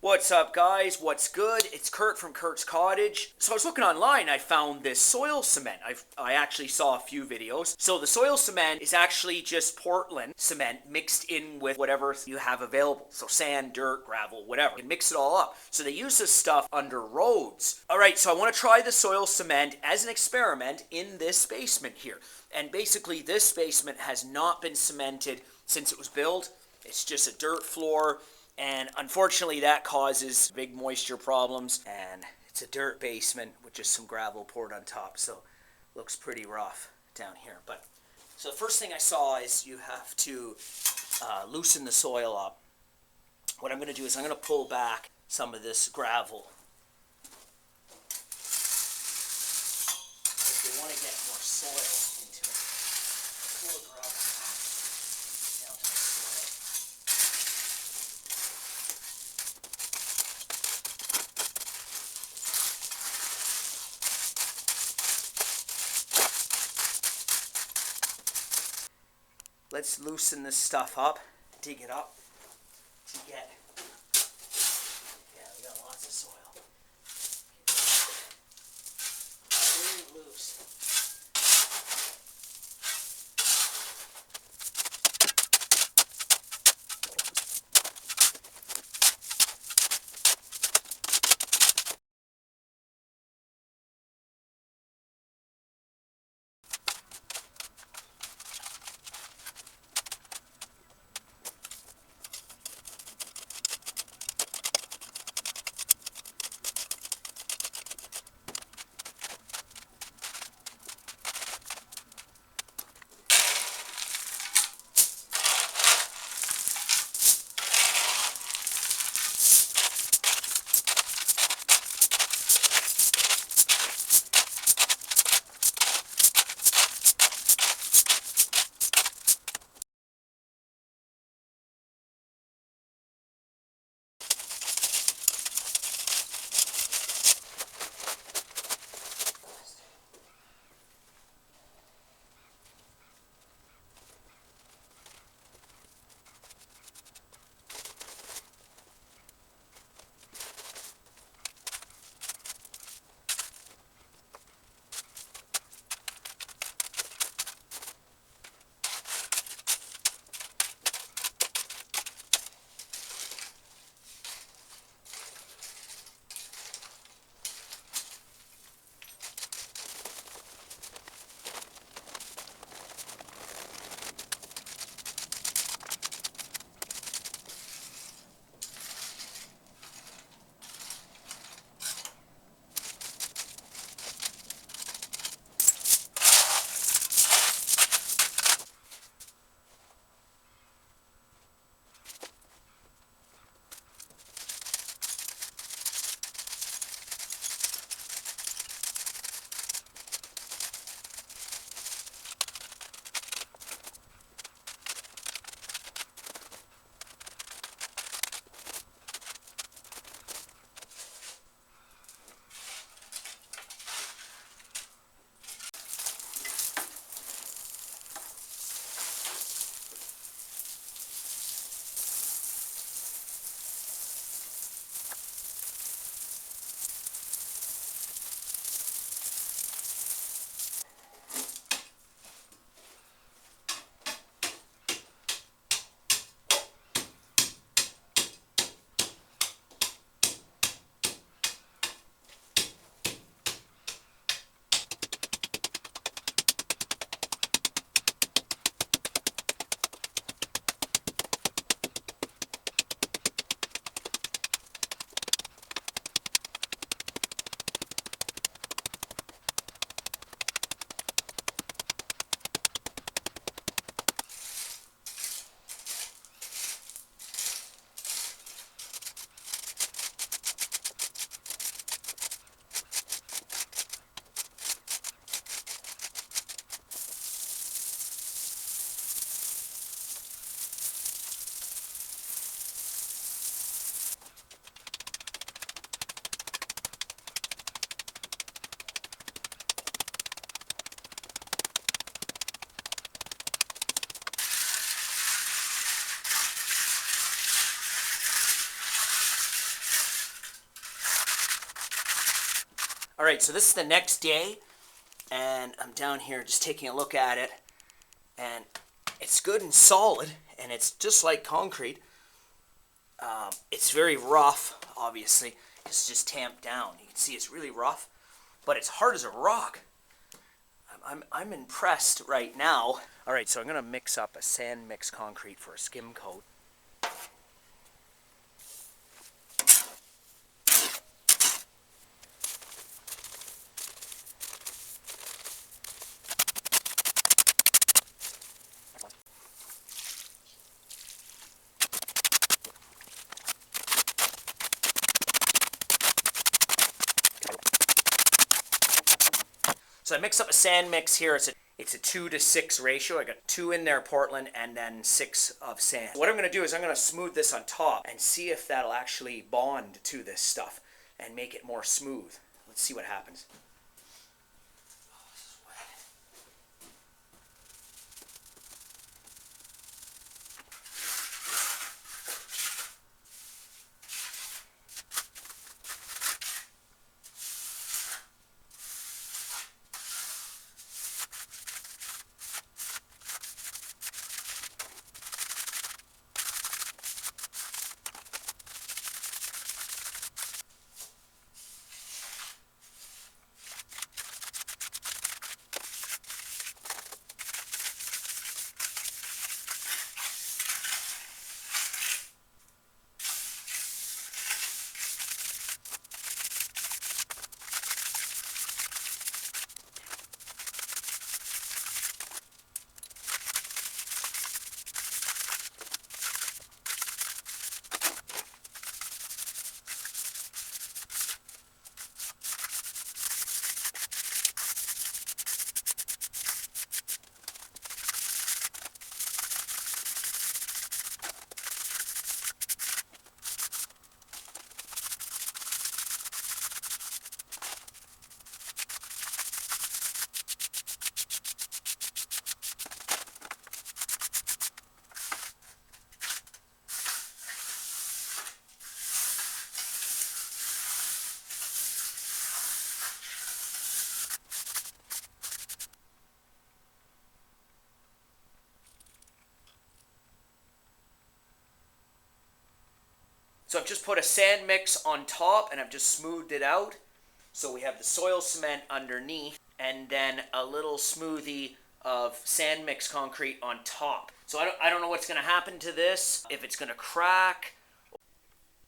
What's up, guys? What's good? It's Kurt from Kurt's Cottage. So I was looking online, I found this soil cement. I actually saw a few videos. So the soil cement is actually just Portland cement mixed in with whatever you have available. So sand, dirt, gravel, whatever. You can mix it all up. So they use this stuff under roads. Alright, so I want to try the soil cement as an experiment in this basement here. And basically this basement has not been cemented since it was built. It's just a dirt floor. And unfortunately that causes big moisture problems, and it's a dirt basement with just some gravel poured on top, so it looks pretty rough down here. But so the first thing I saw is you have to loosen the soil up. What I'm going to do is I'm going to pull back some of this gravel. If you want to get more soil into it, pull the gravel back down to the soil. Let's loosen this stuff up, dig it up to get, yeah, we got lots of soil. Very loose. All right, so this is the next day, and I'm down here just taking a look at it, and it's good and solid, and it's just like concrete. It's very rough, obviously. It's just tamped down. You can see it's really rough, but it's hard as a rock. I'm impressed right now. All right, so I'm gonna mix up a sand mix concrete for a skim coat. So I mix up a sand mix here. It's a 2-to-6 ratio. I got 2 in there, Portland, and then 6 of sand. What I'm going to do is I'm going to smooth this on top and see if that'll actually bond to this stuff and make it more smooth. Let's see what happens. So I've just put a sand mix on top and I've just smoothed it out. So we have the soil cement underneath and then a little smoothie of sand mix concrete on top. So I don't know what's going to happen to this, if it's going to crack.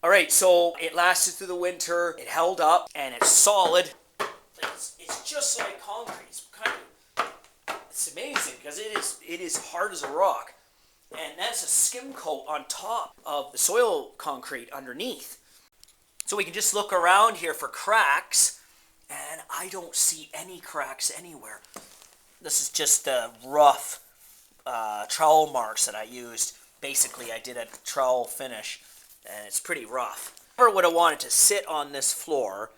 All right, so it lasted through the winter, it held up, and it's solid. It's just like concrete. It's amazing because it is hard as a rock. And that's a skim coat on top of the soil concrete underneath. So we can just look around here for cracks, and I don't see any cracks anywhere. This is just the rough trowel marks that I used. Basically, I did a trowel finish, and it's pretty rough. I never would have wanted to sit on this floor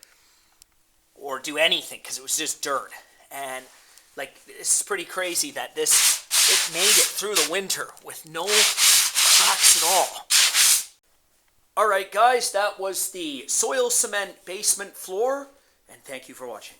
or do anything because it was just dirt. And like, it's pretty crazy that it made it through the winter with no cracks at all. All right, guys, that was the soil cement basement floor, and thank you for watching.